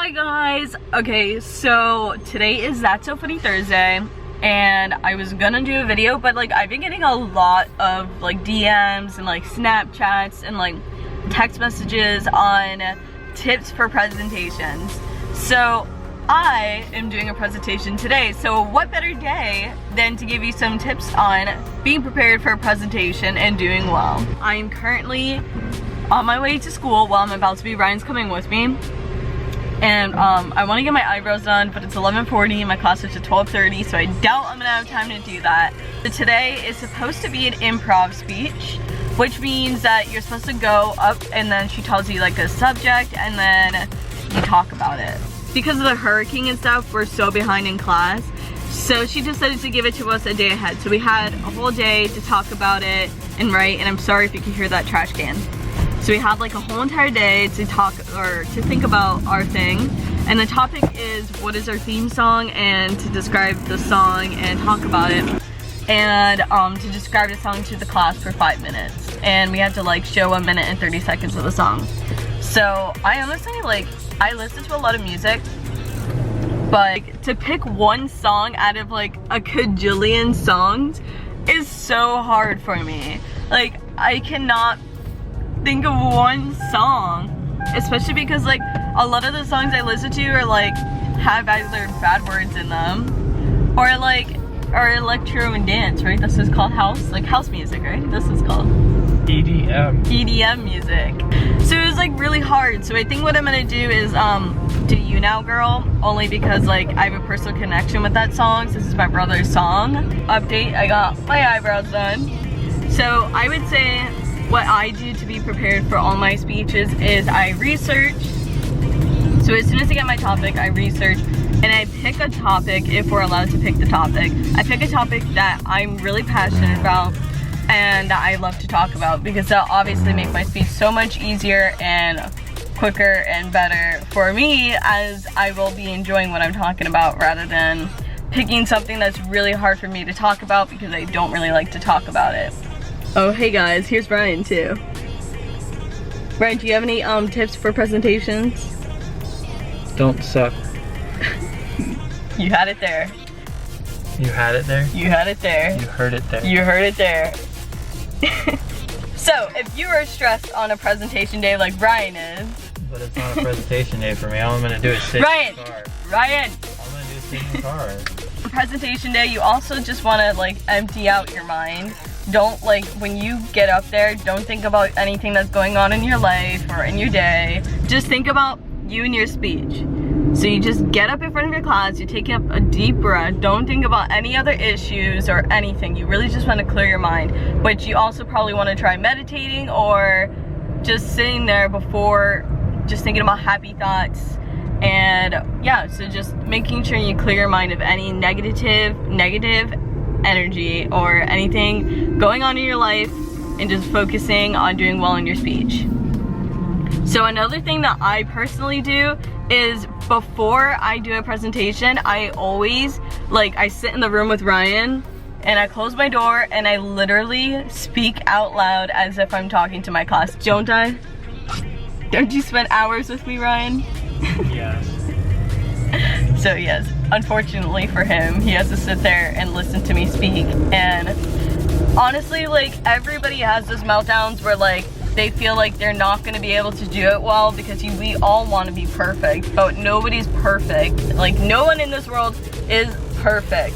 Hi guys! Okay, so today is That's So Funny Thursday, and I was gonna do a video, but like I've been getting a lot of like DMs and like Snapchats and like text messages on tips for presentations. So I am doing a presentation today, so what better day than to give you some tips on being prepared for a presentation and doing well. I am currently on my way to school. Well, I'm about to be. Ryan's coming with me. And I want to get my eyebrows done, but it's 11:40 and my class is at 12:30, so I doubt I'm gonna have time to do that. So today is supposed to be an improv speech, which means that you're supposed to go up and then she tells you like a subject and then you talk about it. Because of the hurricane and stuff, we're so behind in class, so she decided to give it to us a day ahead. So we had a whole day to talk about it and write, and I'm sorry if you can hear that trash can. So we had like a whole entire day to talk or to think about our thing, and the topic is what is our theme song, and to describe the song and talk about it, and to describe the song to the class for 5 minutes, and we had to like show 1 minute and 30 seconds of the song. So I honestly I listen to a lot of music, but to pick one song out of like a cajillion songs is so hard for me. Like I cannot think of one song, especially because like a lot of the songs I listen to are like have either bad words in them or like are electro and dance, right? This is called house, like house music, right? This is called EDM music. So it was like really hard. So I think what I'm gonna do is do You Now Girl, only because like I have a personal connection with that song. This is my brother's song. Update, I got my eyebrows done. So I would say what I do to be prepared for all my speeches is I research. So as soon as I get my topic, I research and I pick a topic, if we're allowed to pick the topic. I pick a topic that I'm really passionate about and that I love to talk about, because that'll obviously make my speech so much easier and quicker and better for me, as I will be enjoying what I'm talking about rather than picking something that's really hard for me to talk about because I don't really like to talk about it. Oh, hey guys, here's Brian too. Brian, do you have any tips for presentations? Don't suck. You had it there. You had it there? You had it there. You heard it there. You heard it there. So, if you are stressed on a presentation day like Brian is. But it's not a presentation day for me. All I'm gonna do is sit in the car. Ryan! All I'm gonna do is sit in the car. Presentation day, you also just wanna like empty out your mind. Don't, like, when you get up there, don't think about anything that's going on in your life or in your day. Just think about you and your speech. So you just get up in front of your class, you take up a deep breath, don't think about any other issues or anything. You really just want to clear your mind. But you also probably want to try meditating or just sitting there before, just thinking about happy thoughts. And yeah, so just making sure you clear your mind of any negative energy or anything going on in your life, and just focusing on doing well in your speech. So another thing that I personally do is before I do a presentation, I always I sit in the room with Ryan and I close my door and I literally speak out loud as if I'm talking to my class. Don't I? Don't you spend hours with me, Ryan? Yes. So yes, unfortunately for him, he has to sit there and listen to me speak. And honestly, like, everybody has those meltdowns where like they feel like they're not going to be able to do it well, because we all want to be perfect, but nobody's perfect. Like, no one in this world is perfect.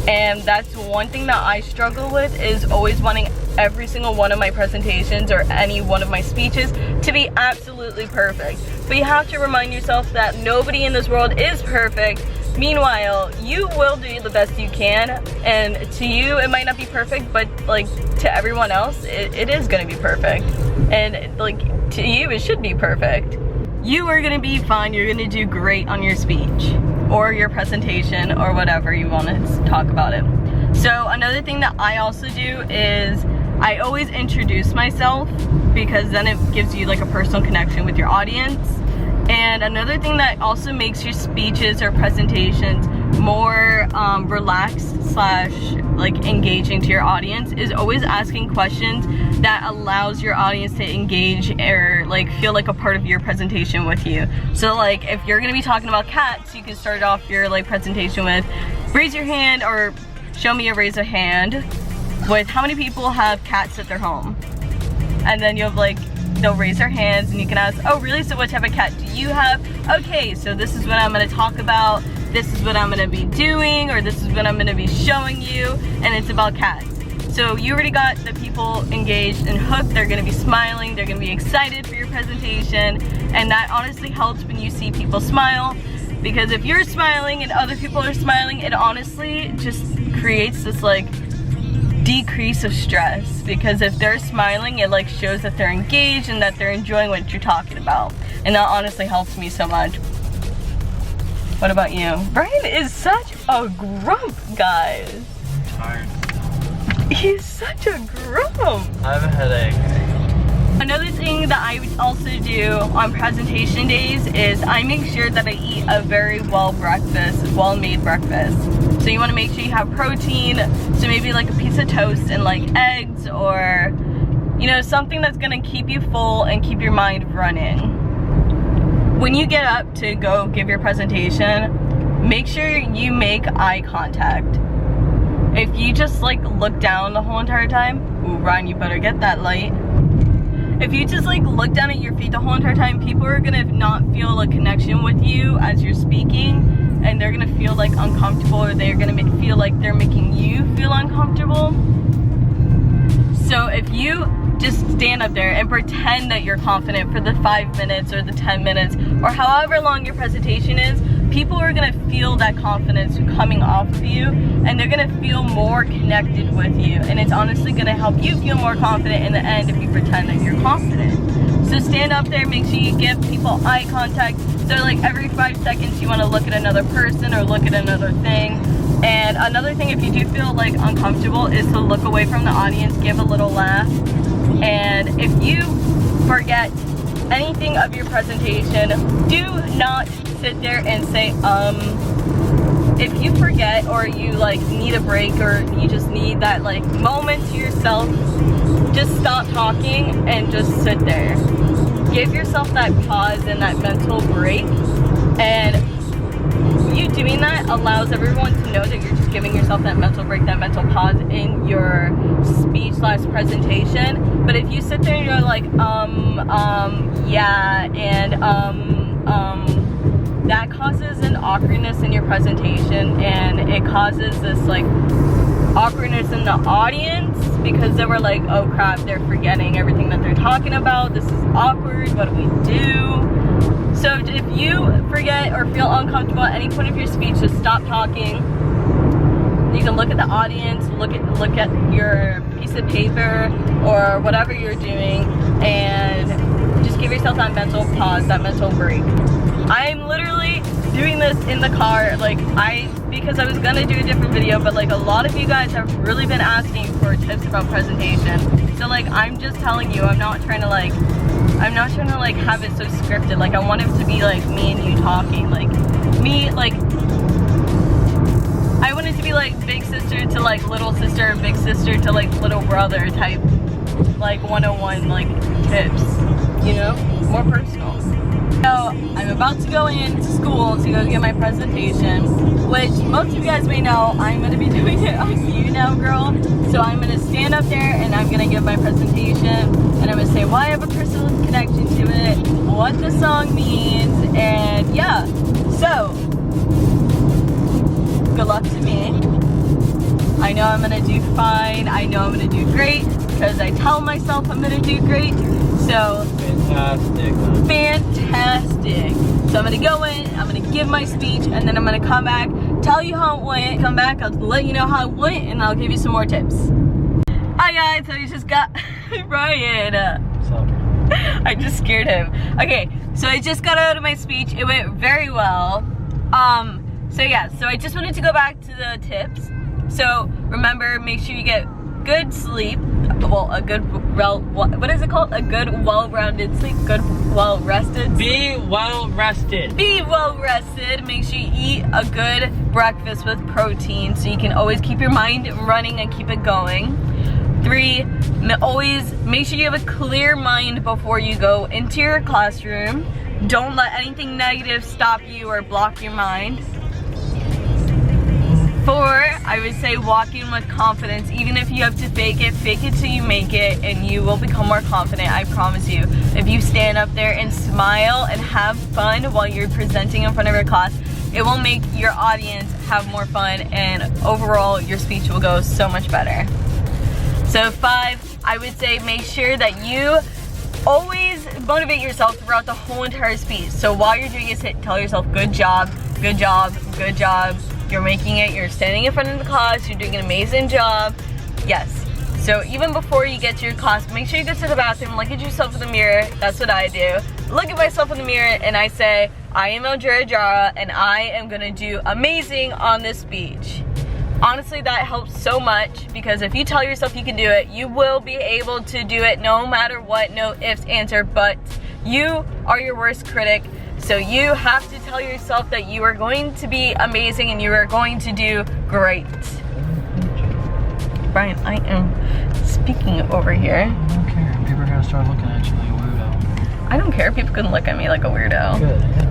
And that's one thing that I struggle with, is always wanting every single one of my presentations or any one of my speeches to be absolutely perfect. But you have to remind yourself that nobody in this world is perfect. Meanwhile, you will do the best you can, and to you it might not be perfect, but like to everyone else it is going to be perfect, and like to you it should be perfect. You are going to be fine. You're going to do great on your speech or your presentation or whatever you want to talk about it. So another thing that I also do is I always introduce myself, because then it gives you like a personal connection with your audience. And another thing that also makes your speeches or presentations more relaxed slash like engaging to your audience is always asking questions that allows your audience to engage or like feel like a part of your presentation with you. So like if you're gonna be talking about cats, you can start off your like presentation with raise your hand or show me a raise a hand with how many people have cats at their home. And then you have like, they'll raise their hands and you can ask, oh really, so what type of cat do you have? Okay, so this is what I'm gonna talk about, this is what I'm gonna be doing, or this is what I'm gonna be showing you, and it's about cats. So you already got the people engaged and hooked, they're gonna be smiling, they're gonna be excited for your presentation, and that honestly helps when you see people smile, because if you're smiling and other people are smiling, it honestly just creates this like decrease of stress, because if they're smiling, it like shows that they're engaged and that they're enjoying what you're talking about, and that honestly helps me so much. What about you? Brian is such a grump, guys. Tired. He's such a grump. I have a headache. Another thing that I would also do on presentation days is I make sure that I eat a very well-made breakfast. So you want to make sure you have protein, so maybe like a piece of toast and like eggs, or you know, something that's gonna keep you full and keep your mind running. When you get up to go give your presentation, make sure you make eye contact. If you just like look down the whole entire time, ooh Ryan, you better get that light. If you just like look down at your feet the whole entire time, people are gonna not feel a connection with you as you're speaking, and they're gonna feel like uncomfortable, or they're gonna feel like they're making you feel uncomfortable. So if you just stand up there and pretend that you're confident for the 5 minutes or the 10 minutes or however long your presentation is, people are gonna feel that confidence coming off of you, and they're gonna feel more connected with you, and it's honestly gonna help you feel more confident in the end if you pretend that you're confident. So stand up there, make sure you give people eye contact. So like every 5 seconds you wanna look at another person or look at another thing. And another thing, if you do feel like uncomfortable, is to look away from the audience, give a little laugh. And if you forget anything of your presentation, do not sit there and say, if you forget, or you like need a break, or you just need that like moment to yourself, just stop talking and just sit there. Give yourself that pause and that mental break, and you doing that allows everyone to know that you're just giving yourself that mental break, that mental pause in your speech slash presentation. But if you sit there and you're like, yeah, and that causes an awkwardness in your presentation, and it causes this like awkwardness in the audience, because they were like, oh crap, they're forgetting everything that they're talking about, this is awkward, what do we do? So if you forget or feel uncomfortable at any point of your speech, just stop talking. You can look at the audience, look at your piece of paper or whatever you're doing, and just give yourself that mental pause, that mental break. I'm literally doing this in the car, like because I was gonna do a different video, but like a lot of you guys have really been asking for tips about presentation. So like I'm just telling you, I'm not trying to like have it so scripted. Like I want it to be like me and you talking, like me, like I want it to be like big sister to like little sister, big sister to like little brother type, like 101 like tips, you know, more personal. So I'm about to go into school to go get my presentation, which most of you guys may know I'm going to be doing it on You Now Girl. So I'm going to stand up there and I'm going to give my presentation, and I'm going to say why I have a personal connection to it, what the song means, and yeah. So good luck to me. I know I'm going to do fine. I know I'm going to do great because I tell myself I'm going to do great. So fantastic. Fantastic. So I'm gonna go in, I'm gonna give my speech, and then I'm gonna come back, tell you how it went, come back, I'll let you know how it went, and I'll give you some more tips. Hi guys, so you just got Ryan. I just scared him. Okay, so I just got out of my speech. It went very well. So yeah, so I just wanted to go back to the tips. So remember, make sure you get good sleep. well, a good, well, what is it called? A good, well-rounded sleep. Good, well-rested. Be well rested. Be well-rested. Make sure you eat a good breakfast with protein so you can always keep your mind running and keep it going. 3, always make sure you have a clear mind before you go into your classroom. Don't let anything negative stop you or block your mind. 4, I would say walk in with confidence. Even if you have to fake it till you make it, and you will become more confident, I promise you. If you stand up there and smile and have fun while you're presenting in front of your class, it will make your audience have more fun, and overall your speech will go so much better. So 5, I would say make sure that you always motivate yourself throughout the whole entire speech. So while you're doing it, tell yourself, good job, good job, good job. You're making it, you're standing in front of the class, you're doing an amazing job. Yes. So even before you get to your class, make sure you go to the bathroom, look at yourself in the mirror. That's what I do. Look at myself in the mirror and I say, I am Andrea Jara and I am gonna do amazing on this speech. Honestly, that helps so much, because if you tell yourself you can do it, you will be able to do it no matter what, no ifs, ands, or buts. You are your worst critic, so you have to tell yourself that you are going to be amazing and you are going to do great. Brian, I am speaking over here. I don't care. People are gonna start looking at you like a weirdo. I don't care. People can look at me like a weirdo. Good.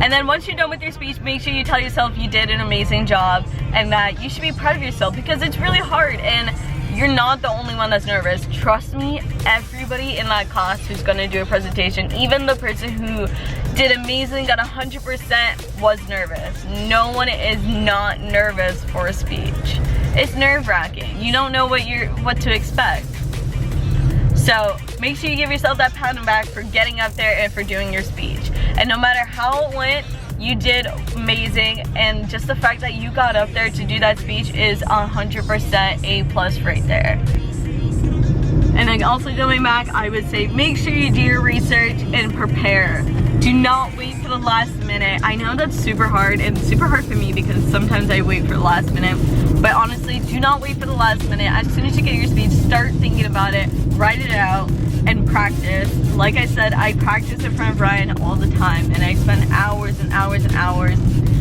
And then once you're done with your speech, make sure you tell yourself you did an amazing job and that you should be proud of yourself, because it's really hard and you're not the only one that's nervous. Trust me, everybody in that class who's gonna do a presentation, even the person who did amazing, got 100%, was nervous. No one is not nervous for a speech. It's nerve-wracking. You don't know what to expect. So make sure you give yourself that pat on the back for getting up there and for doing your speech. And no matter how it went, you did amazing, and just the fact that you got up there to do that speech is 100% A+ right there. And then also going back, I would say make sure you do your research and prepare. Do not wait for the last minute. I know that's super hard, and super hard for me because sometimes I wait for the last minute. But honestly, do not wait for the last minute. As soon as you get your speech, start thinking about it, write it out, and practice. Like I said, I practice in front of Ryan all the time, and I spend hours and hours and hours.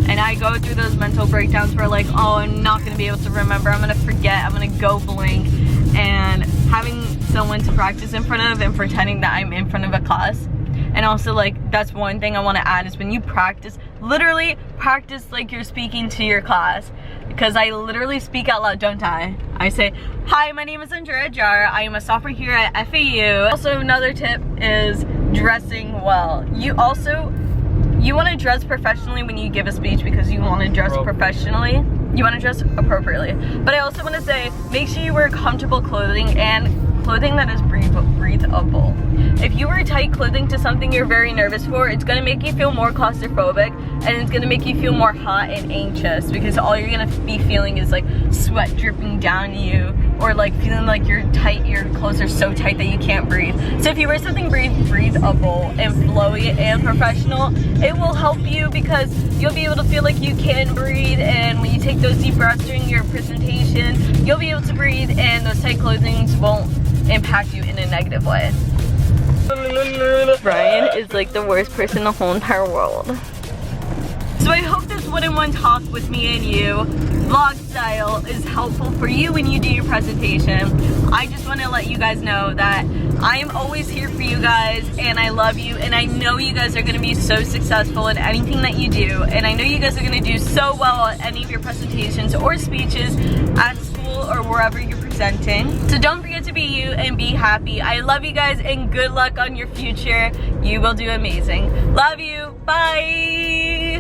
And I go through those mental breakdowns where like, oh, I'm not gonna be able to remember, I'm gonna forget, I'm gonna go blank. And having someone to practice in front of and pretending that I'm in front of a class. And also, like, that's one thing I want to add is when you practice, literally practice like you're speaking to your class. Because I literally speak out loud, don't I? I say, hi, my name is Andrea Jara. I am a sophomore here at FAU. Also, another tip is dressing well. You want to dress professionally when you give a speech, because you want to dress professionally. You want to dress appropriately. But I also want to say, make sure you wear comfortable clothing and clothing that is breathable. If you wear tight clothing to something you're very nervous for, it's going to make you feel more claustrophobic, and it's going to make you feel more hot and anxious, because all you're going to be feeling is like sweat dripping down you, or like feeling like you're tight, your clothes are so tight that you can't breathe. So if you wear something breathable and flowy and professional, it will help you, because you'll be able to feel like you can breathe, and when you take those deep breaths during your presentation, you'll be able to breathe, and those tight clothing won't impact you in a negative way. Brian is like the worst person in the whole entire world. So I hope this one-on-one talk with me and you, vlog style, is helpful for you when you do your presentation. I just want to let you guys know that I am always here for you guys, and I love you, and I know you guys are going to be so successful in anything that you do, and I know you guys are going to do so well at any of your presentations or speeches at school or wherever you're presenting. So don't forget to be you and be happy. I love you guys, and good luck on your future. You will do amazing. Love you. Bye.